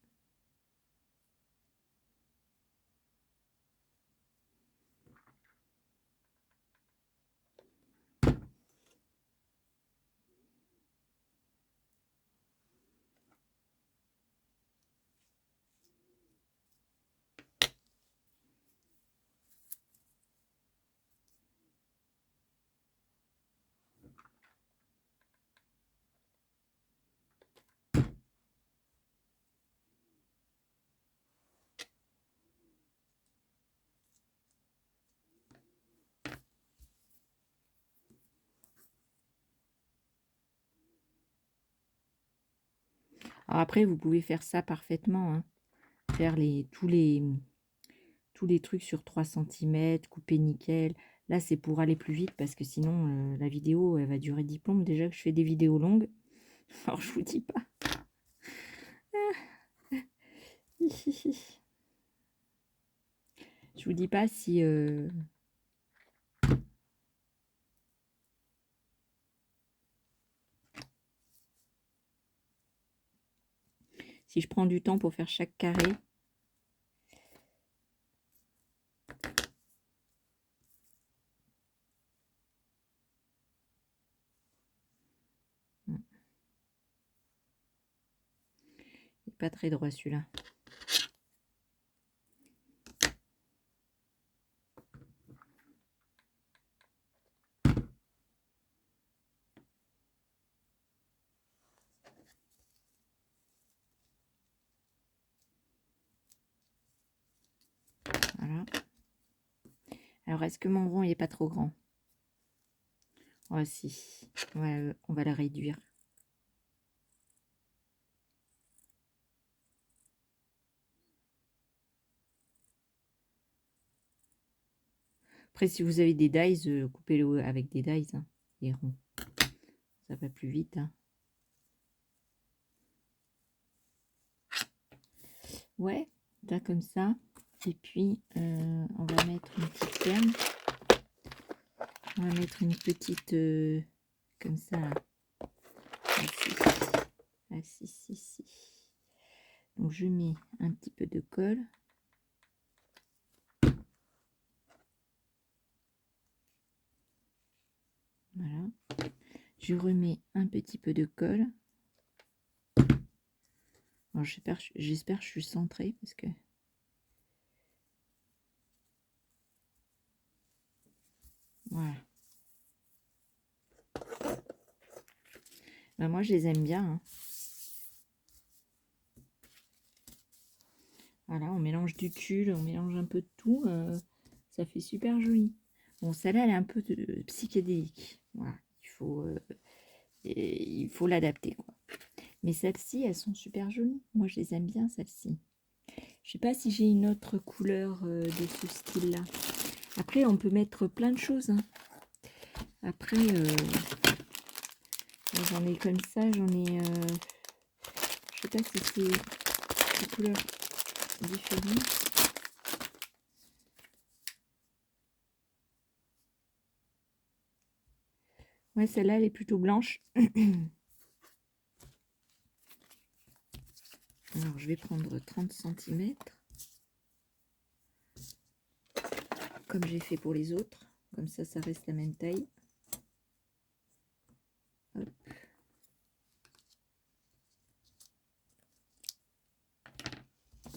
Alors après, vous pouvez faire ça parfaitement, hein. Faire tous les trucs sur 3 cm, couper nickel. Là, c'est pour aller plus vite parce que sinon, la vidéo, elle va durer 10 plombes. Déjà que je fais des vidéos longues. Alors, je vous dis pas. Je vous dis pas si... si je prends du temps pour faire chaque carré. Il n'est pas très droit celui-là. Voilà. Alors, est-ce que mon rond n'est pas trop grand? Oh, si. Ouais, on va le réduire. Après, si vous avez des dies, coupez-le avec des dies, hein, les ronds. Ça va plus vite. Hein. Ouais, là comme ça. Et puis, on va mettre une petite ferme. On va mettre une petite comme ça. Si. Donc, je mets un petit peu de colle. Voilà. Je remets un petit peu de colle. Alors, j'espère que je suis centrée parce que... Voilà. Ben, moi, je les aime bien. Hein. Voilà, on mélange du tulle, on mélange un peu de tout. Ça fait super joli. Bon, celle-là, elle est un peu psychédélique. Voilà, il faut l'adapter, quoi. Mais celles-ci, elles sont super jolies. Moi, je les aime bien, celles-ci. Je sais pas si j'ai une autre couleur de ce style-là. Après, on peut mettre plein de choses. Hein. Après, j'en ai comme ça, j'en ai... je sais pas si c'est des couleurs différentes. Ouais, celle-là, elle est plutôt blanche. Alors, je vais prendre 30 cm. Comme j'ai fait pour les autres. Comme ça reste la même taille. Hop.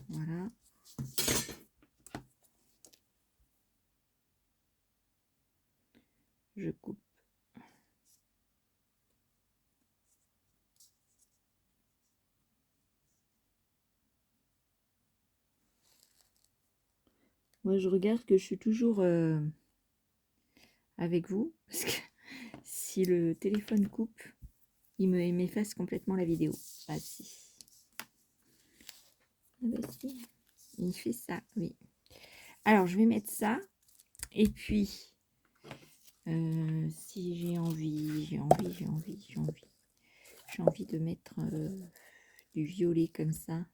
Voilà. Je coupe. Moi, je regarde que je suis toujours avec vous. Parce que si le téléphone coupe, il m'efface complètement la vidéo. Ah si. Ah bah si. Il fait ça, oui. Alors, je vais mettre ça. Et puis, si j'ai envie de mettre du violet comme ça.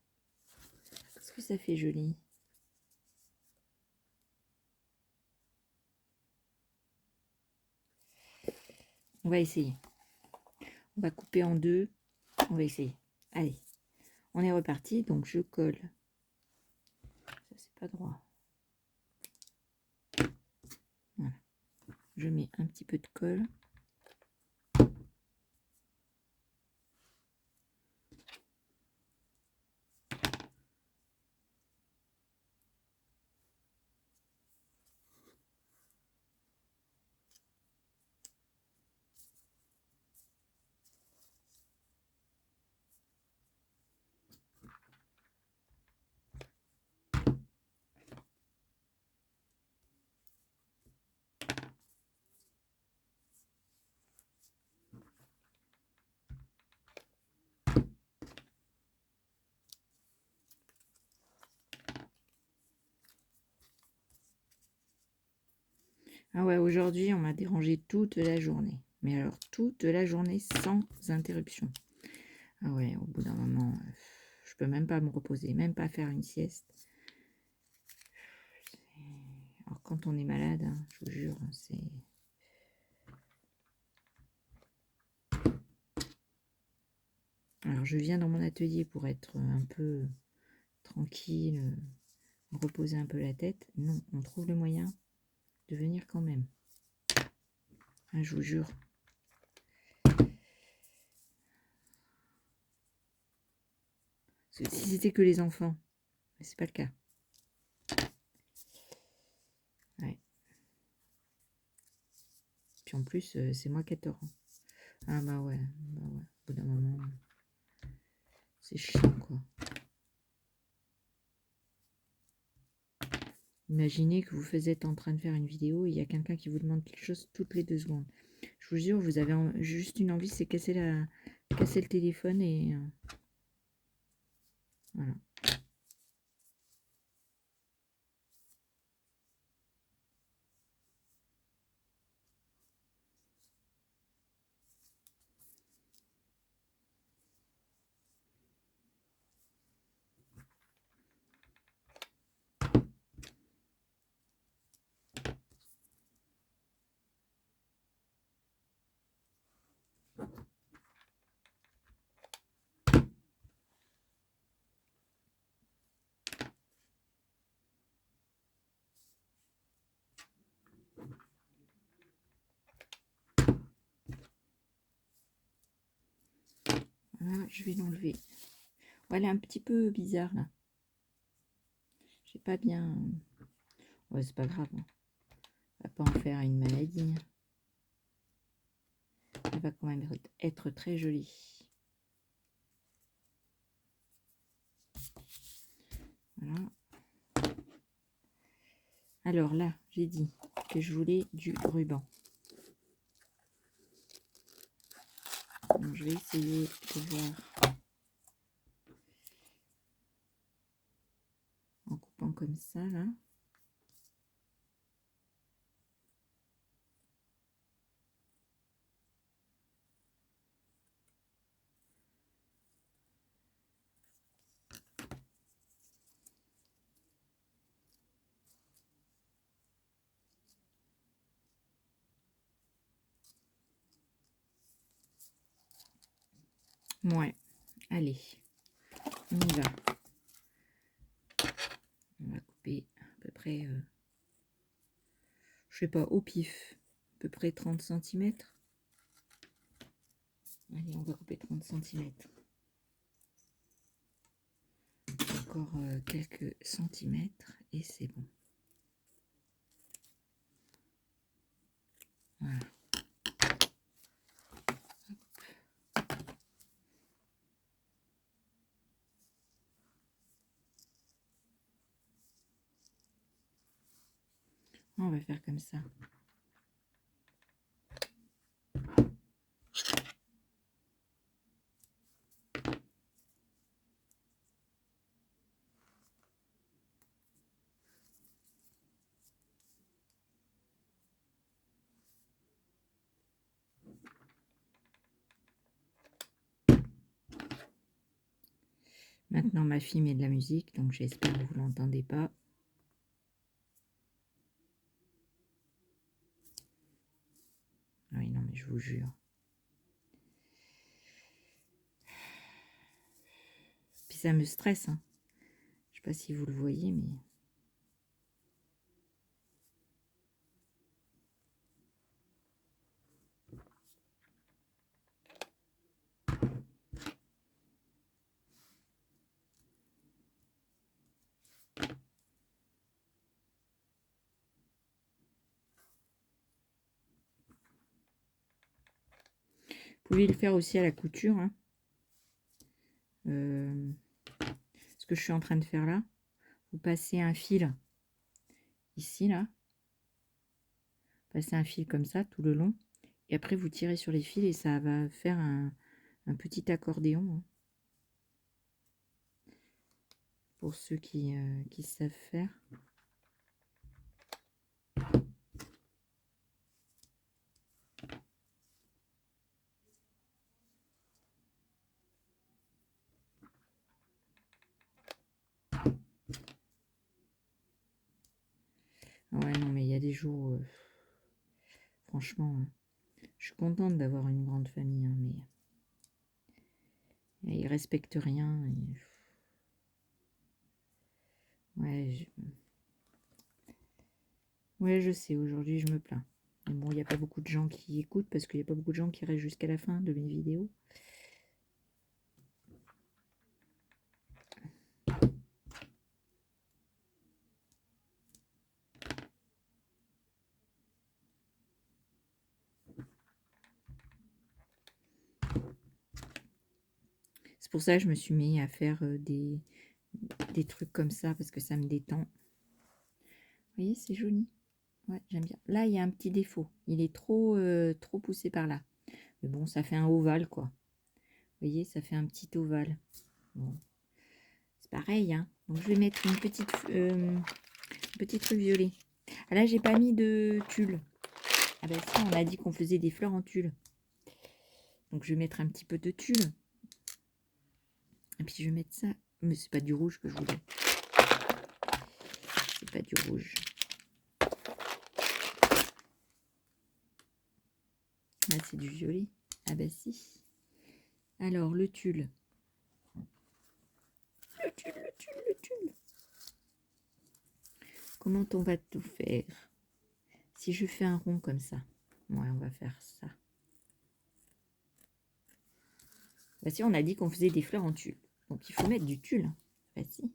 Est-ce que ça fait joli? On va essayer. On va couper en deux. On va essayer. Allez, on est reparti. Donc, je colle. Ça, c'est pas droit. Voilà. Je mets un petit peu de colle. Ah ouais, aujourd'hui, on m'a dérangé toute la journée. Mais alors, toute la journée sans interruption. Ah ouais, au bout d'un moment, je peux même pas me reposer, même pas faire une sieste. Alors, quand on est malade, hein, je vous jure, c'est... Alors, je viens dans mon atelier pour être un peu tranquille, me reposer un peu la tête. Non, on trouve le moyen de venir quand même. Ah, je vous jure. Si c'était que les enfants, mais c'est pas le cas. Ouais. Puis en plus, c'est moi qui ai tort. Ah bah ouais, au bout d'un moment, c'est chiant quoi. Imaginez que vous êtes en train de faire une vidéo et il y a quelqu'un qui vous demande quelque chose toutes les 2 secondes. Je vous jure, vous avez juste une envie, c'est casser le téléphone et voilà. Voilà, je vais l'enlever. Elle est un petit peu bizarre là. J'ai pas bien. Ouais, c'est pas grave. On va pas en faire une maladie. Elle va quand même être très jolie. Voilà. Alors là, j'ai dit que je voulais du ruban. Donc, je vais essayer de voir en coupant comme ça là. Ouais, allez, on y va. On va couper à peu près, je sais pas, au pif, à peu près 30 cm. Allez, on va couper 30 cm. Encore quelques centimètres et c'est bon. Voilà. On va faire comme ça. Maintenant, ma fille met de la musique, donc j'espère que vous ne l'entendez pas. Ah oui, non, mais je vous jure. Puis ça me stresse, hein. Je sais pas si vous le voyez, mais... Vous pouvez le faire aussi à la couture, hein. Ce que je suis en train de faire là. Vous passez un fil ici, là. Passez un fil comme ça, tout le long. Et après, vous tirez sur les fils et ça va faire un petit accordéon, hein. Pour ceux qui savent faire. Ouais, non, mais il y a des jours... franchement, hein, je suis contente d'avoir une grande famille, hein, mais... ils respectent rien. Ouais, ouais, je sais, aujourd'hui, je me plains. Mais bon, il n'y a pas beaucoup de gens qui écoutent parce qu'il n'y a pas beaucoup de gens qui restent jusqu'à la fin de mes vidéos. C'est pour ça que je me suis mis à faire des trucs comme ça parce que ça me détend. Vous voyez, c'est joli. Ouais, j'aime bien. Là, il y a un petit défaut. Il est trop poussé par là. Mais bon, ça fait un ovale, quoi. Vous voyez, ça fait un petit ovale. Bon. C'est pareil, hein. Donc, je vais mettre une petit truc violet. Ah, là, j'ai pas mis de tulle. Ah ben si, on a dit qu'on faisait des fleurs en tulle. Donc, je vais mettre un petit peu de tulle. Et puis, je vais mettre ça. Mais c'est pas du rouge que je voulais. C'est pas du rouge. Là, c'est du violet. Ah bah si. Alors, le tulle. Le tulle, le tulle, le tulle. Comment on va tout faire? Si je fais un rond comme ça. Ouais, on va faire ça. Bah si, on a dit qu'on faisait des fleurs en tulle. Donc, il faut mettre du tulle. Bah si.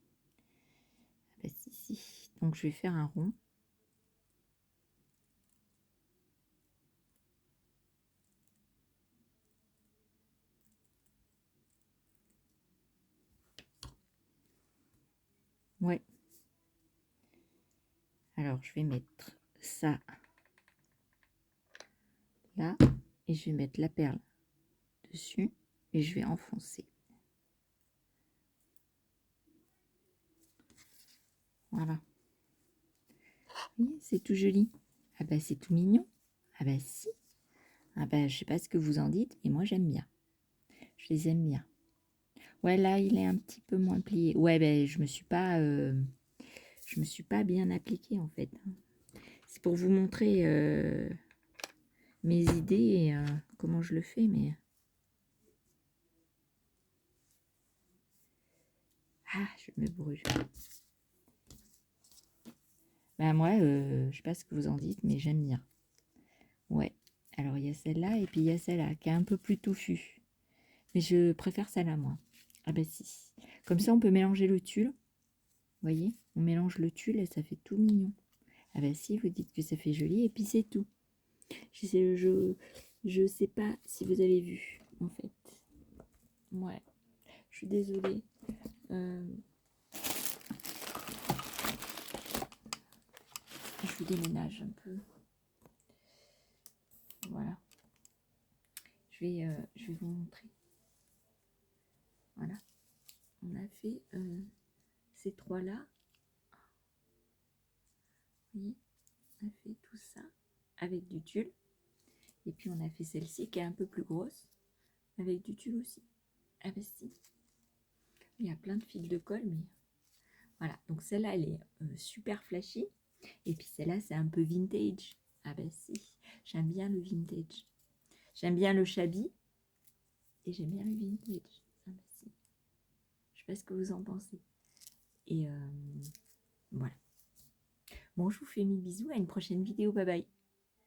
Bah si, si. Donc, je vais faire un rond. Ouais. Alors, je vais mettre ça là. Et je vais mettre la perle dessus. Et je vais enfoncer. Voilà. Vous voyez, c'est tout joli. Ah bah, c'est tout mignon. Ah bah si. Ah bah, je sais pas ce que vous en dites, mais moi, j'aime bien. Je les aime bien. Ouais, là, il est un petit peu moins plié. Ouais, ben, je me suis pas bien appliquée, en fait. C'est pour vous montrer mes idées et comment je le fais, mais... Ah, je me brûle. Ben, moi, je sais pas ce que vous en dites, mais j'aime bien. Ouais. Alors, il y a celle-là et puis il y a celle-là qui est un peu plus touffue. Mais je préfère celle-là, moi. Ah ben, si. Comme ça, on peut mélanger le tulle. Vous voyez, on mélange le tulle et ça fait tout mignon. Ah ben si, vous dites que ça fait joli et puis c'est tout. Je sais pas si vous avez vu, en fait. Ouais, je suis désolée. Je vous déménage un peu. Voilà. Je vais vous montrer. Voilà. On a fait ces trois-là. Vous voyez, on a fait tout ça avec du tulle. Et puis on a fait celle-ci qui est un peu plus grosse avec du tulle aussi. Ah bah si. Il y a plein de fils de colle, mais voilà. Donc celle-là, elle est super flashy. Et puis celle-là, c'est un peu vintage. Ah ben si, j'aime bien le vintage. J'aime bien le shabby et j'aime bien le vintage. Ah ben si. Je sais pas ce que vous en pensez. Et voilà. Bon, je vous fais mille bisous. À une prochaine vidéo. Bye bye.